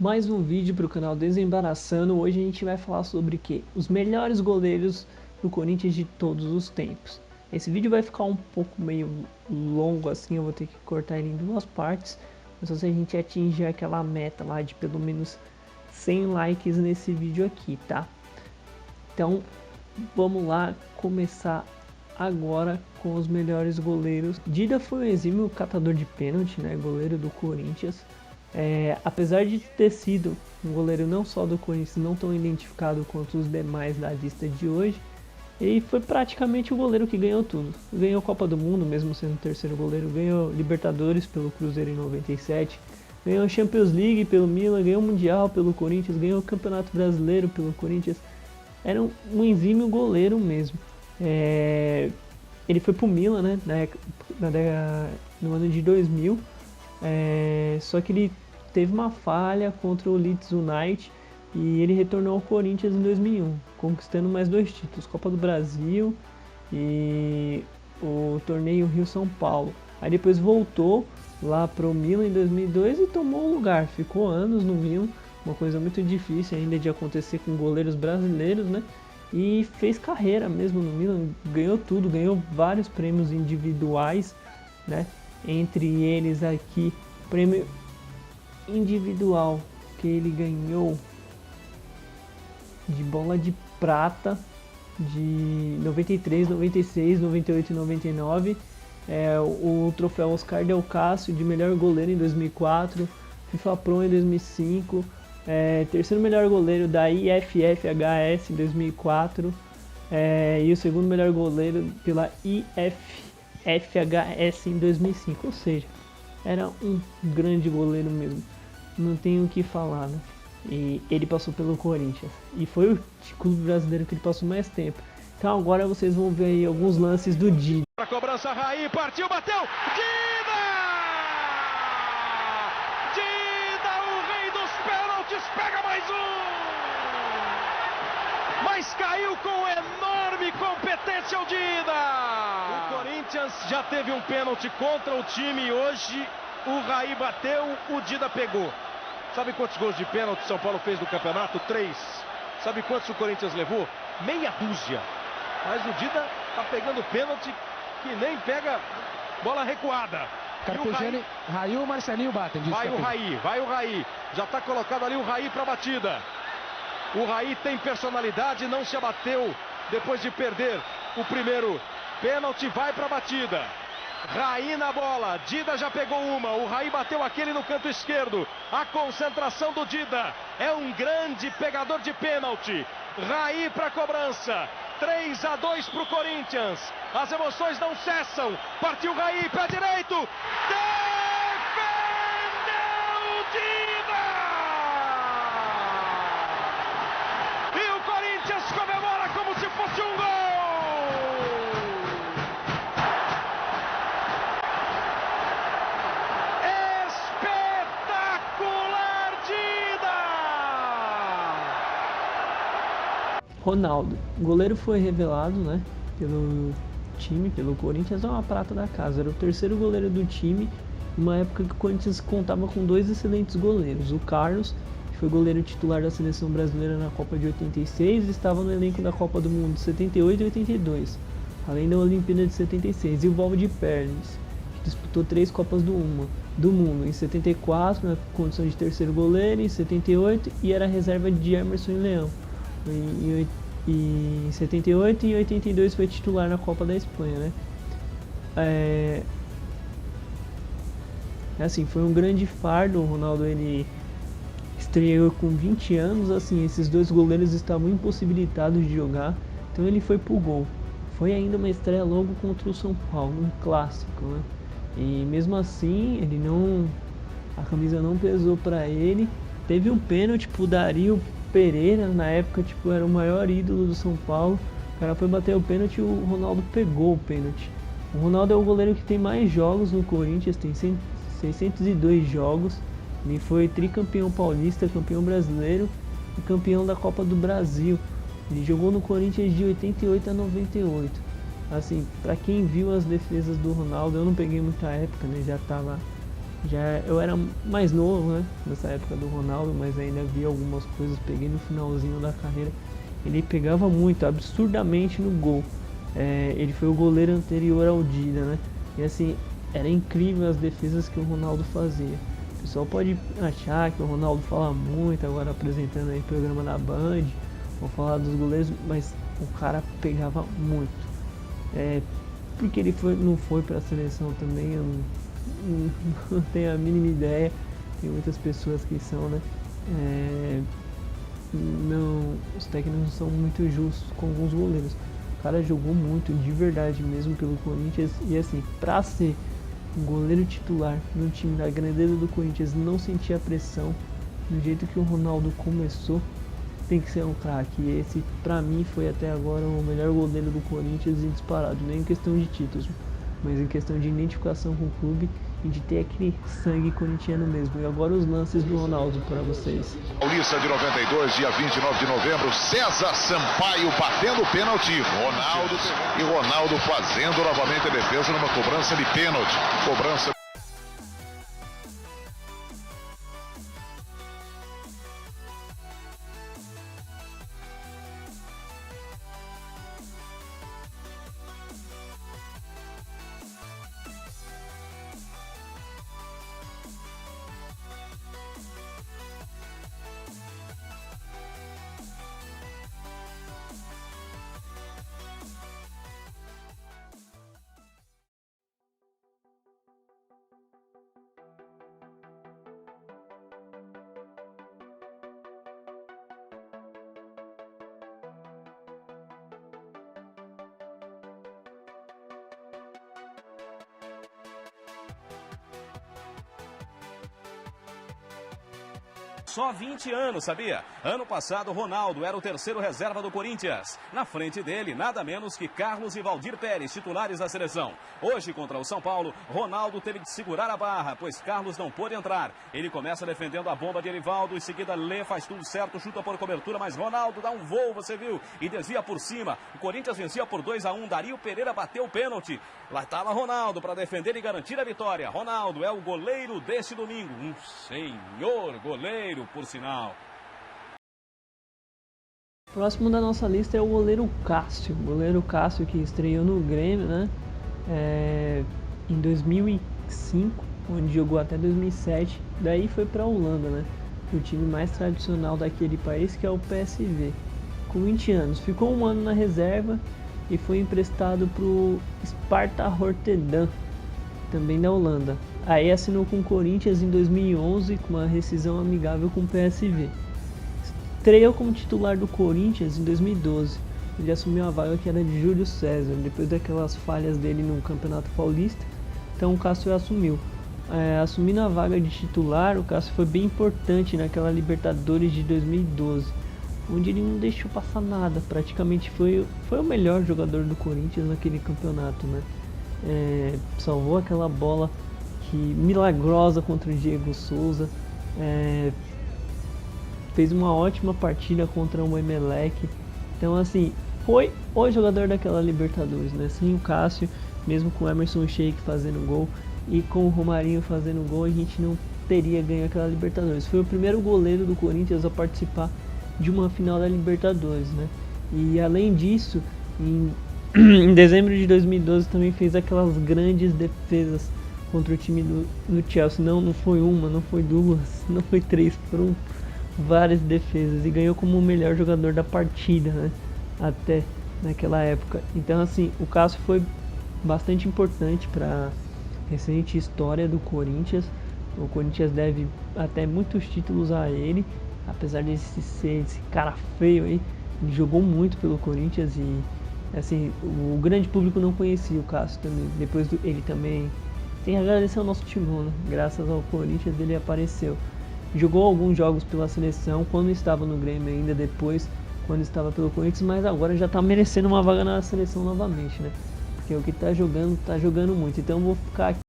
Mais um vídeo para o canal Desembaraçando. Hoje a gente vai falar sobre o quê? Os melhores goleiros do Corinthians de todos os tempos. Esse vídeo vai ficar um pouco meio longo assim, eu vou ter que cortar ele em duas partes. Mas se a gente atingir aquela meta lá de pelo menos 100 likes nesse vídeo aqui, tá? Então vamos lá começar agora com os melhores goleiros. Dida foi um exímio catador de pênalti, né? Goleiro do Corinthians. Apesar de ter sido um goleiro não só do Corinthians, não tão identificado quanto os demais da lista de hoje, ele foi praticamente o goleiro que ganhou tudo. Ganhou a Copa do Mundo, mesmo sendo o terceiro goleiro, ganhou Libertadores pelo Cruzeiro em 97, ganhou a Champions League pelo Milan, ganhou o Mundial pelo Corinthians, ganhou o Campeonato Brasileiro pelo Corinthians. Era um exímio goleiro mesmo. Ele foi pro Milan, né, no ano de 2000, só que ele teve uma falha contra o Leeds United e ele retornou ao Corinthians em 2001, conquistando mais 2 títulos, Copa do Brasil e o torneio Rio-São Paulo. Aí depois voltou lá pro Milan em 2002 e tomou o lugar, ficou anos no Milan, uma coisa muito difícil ainda de acontecer com goleiros brasileiros, né? E fez carreira mesmo no Milan, ganhou tudo, ganhou vários prêmios individuais, né? Entre eles aqui, prêmio individual que ele ganhou de bola de prata de 93, 96, 98 e 99, o troféu Oscar Del Casio de melhor goleiro em 2004, FIFA Pro em 2005, terceiro melhor goleiro da IFFHS em 2004, e o segundo melhor goleiro pela IFFHS em 2005, ou seja, era um grande goleiro mesmo, não tenho o que falar, né? E ele passou pelo Corinthians e foi o clube brasileiro que ele passou mais tempo. Então agora vocês vão ver aí alguns lances do Dida. A cobrança, Raí, partiu, bateu, Dida! Dida, o rei dos pênaltis, pega mais um! Mas caiu com enorme competência o Dida! O Corinthians já teve um pênalti contra o time e hoje o Raí bateu, o Dida pegou. Sabe quantos gols de pênalti São Paulo fez no campeonato? 3. Sabe quantos o Corinthians levou? Meia dúzia. Mas o Dida tá pegando pênalti que nem pega bola recuada. Carpegiani, Raí ou Marcelinho batem. Vai o Raí. Já tá colocado ali o Raí pra batida. O Raí tem personalidade, não se abateu depois de perder o primeiro pênalti, vai pra batida. Raí na bola, Dida já pegou uma, o Raí bateu aquele no canto esquerdo. A concentração do Dida, é um grande pegador de pênalti. Raí para cobrança, 3-2 para o Corinthians. As emoções não cessam, partiu Raí, pé direito, defendeu Dida! E o Corinthians comemora como se fosse um gol! Ronaldo, o goleiro foi revelado, né, pelo time, pelo Corinthians, é uma prata da casa, era o terceiro goleiro do time, numa época que o Corinthians contava com 2 excelentes goleiros, o Carlos, que foi goleiro titular da seleção brasileira na Copa de 86 e estava no elenco da Copa do Mundo de 78 e 82, além da Olimpíada de 76, e o Valdir Perez, que disputou 3 Copas do Mundo, em 74 na condição de terceiro goleiro, em 78 e era reserva de Emerson e Leão. Em 78 e 82 foi titular na Copa da Espanha, né? Assim, foi um grande fardo. O Ronaldo, ele estreou com 20 anos, assim, esses 2 goleiros estavam impossibilitados de jogar, então ele foi pro gol. Foi ainda uma estreia logo contra o São Paulo, um clássico, né? E mesmo assim, a camisa não pesou para ele. Teve um pênalti pro Dario Pereira, na época, tipo, era o maior ídolo do São Paulo. O cara foi bater o pênalti e o Ronaldo pegou o pênalti. O Ronaldo é o goleiro que tem mais jogos no Corinthians, tem 602 jogos. Ele foi tricampeão paulista, campeão brasileiro e campeão da Copa do Brasil. Ele jogou no Corinthians de 88 a 98. Assim, pra quem viu as defesas do Ronaldo, eu não peguei muita época, né? Já tava Eu era mais novo, né, nessa época do Ronaldo, mas ainda vi algumas coisas, peguei no finalzinho da carreira. Ele pegava muito, absurdamente no gol. Ele foi o goleiro anterior ao Dida, né? E assim, era incrível as defesas que o Ronaldo fazia. O pessoal pode achar que o Ronaldo fala muito agora apresentando aí o programa da Band, ou falar dos goleiros, mas o cara pegava muito. Porque ele não foi para a seleção também, eu não tenho a mínima ideia. Tem muitas pessoas que são, né? Os técnicos não são muito justos com alguns goleiros. O cara jogou muito, de verdade mesmo, pelo Corinthians. E assim, pra ser um goleiro titular no time da grandeza do Corinthians, não sentir a pressão do jeito que o Ronaldo começou, tem que ser um craque. E esse, pra mim, foi até agora o melhor goleiro do Corinthians e disparado. Nem em questão de títulos, mas em questão de identificação com o clube e de ter aquele sangue corintiano mesmo. E agora os lances do Ronaldo para vocês. Paulista de 92, dia 29 de novembro, César Sampaio batendo pênalti, Ronaldo fazendo novamente a defesa numa cobrança de pênalti. Só 20 anos, sabia? Ano passado, Ronaldo era o terceiro reserva do Corinthians. Na frente dele, nada menos que Carlos e Valdir Pérez, titulares da seleção. Hoje, contra o São Paulo, Ronaldo teve de segurar a barra, pois Carlos não pôde entrar. Ele começa defendendo a bomba de Erivaldo, em seguida Lê faz tudo certo, chuta por cobertura, mas Ronaldo dá um voo, você viu? E desvia por cima. O Corinthians vencia por 2-1, Dario Pereira bateu o pênalti. Lá estava Ronaldo para defender e garantir a vitória. Ronaldo é o goleiro deste domingo. Um senhor goleiro, por sinal. Próximo da nossa lista é o goleiro Cássio. O goleiro Cássio, que estreou no Grêmio, né? Em 2005, onde jogou até 2007. Daí foi para a Holanda, né? O time mais tradicional daquele país, que é o PSV. Com 20 anos, ficou um ano na reserva e foi emprestado para o Sparta Rotterdam, também da Holanda. Aí assinou com o Corinthians em 2011 com uma rescisão amigável com o PSV. Estreou como titular do Corinthians em 2012. Ele assumiu a vaga que era de Júlio César, depois daquelas falhas dele no Campeonato Paulista. Então o Cássio assumiu. Assumindo a vaga de titular, o Cássio foi bem importante naquela Libertadores de 2012, onde ele não deixou passar nada. Praticamente foi o melhor jogador do Corinthians naquele campeonato, né? Salvou aquela bola milagrosa contra o Diego Souza, fez uma ótima partida contra o Emelec. Então assim, foi o jogador daquela Libertadores, né? Sem o Cássio, mesmo com o Emerson Sheik fazendo gol e com o Romarinho fazendo gol, a gente não teria ganho aquela Libertadores. Foi o primeiro goleiro do Corinthians a participar de uma final da Libertadores, né? E além disso, em dezembro de 2012 também fez aquelas grandes defesas contra o time do Chelsea. Não foi uma, não foi duas, não foi três, foram várias defesas, e ganhou como o melhor jogador da partida, né? Até naquela época. Então assim, o Cássio foi bastante importante para a recente história do Corinthians. O Corinthians deve até muitos títulos a ele, apesar de ser esse cara feio aí. Ele jogou muito pelo Corinthians e assim, o grande público não conhecia o Cássio também. Depois ele também tem que agradecer ao nosso timão, né? Graças ao Corinthians ele apareceu. Jogou alguns jogos pela seleção quando estava no Grêmio ainda, depois quando estava pelo Corinthians, mas agora já está merecendo uma vaga na seleção novamente, né? Porque o que está jogando muito. Então eu vou ficar aqui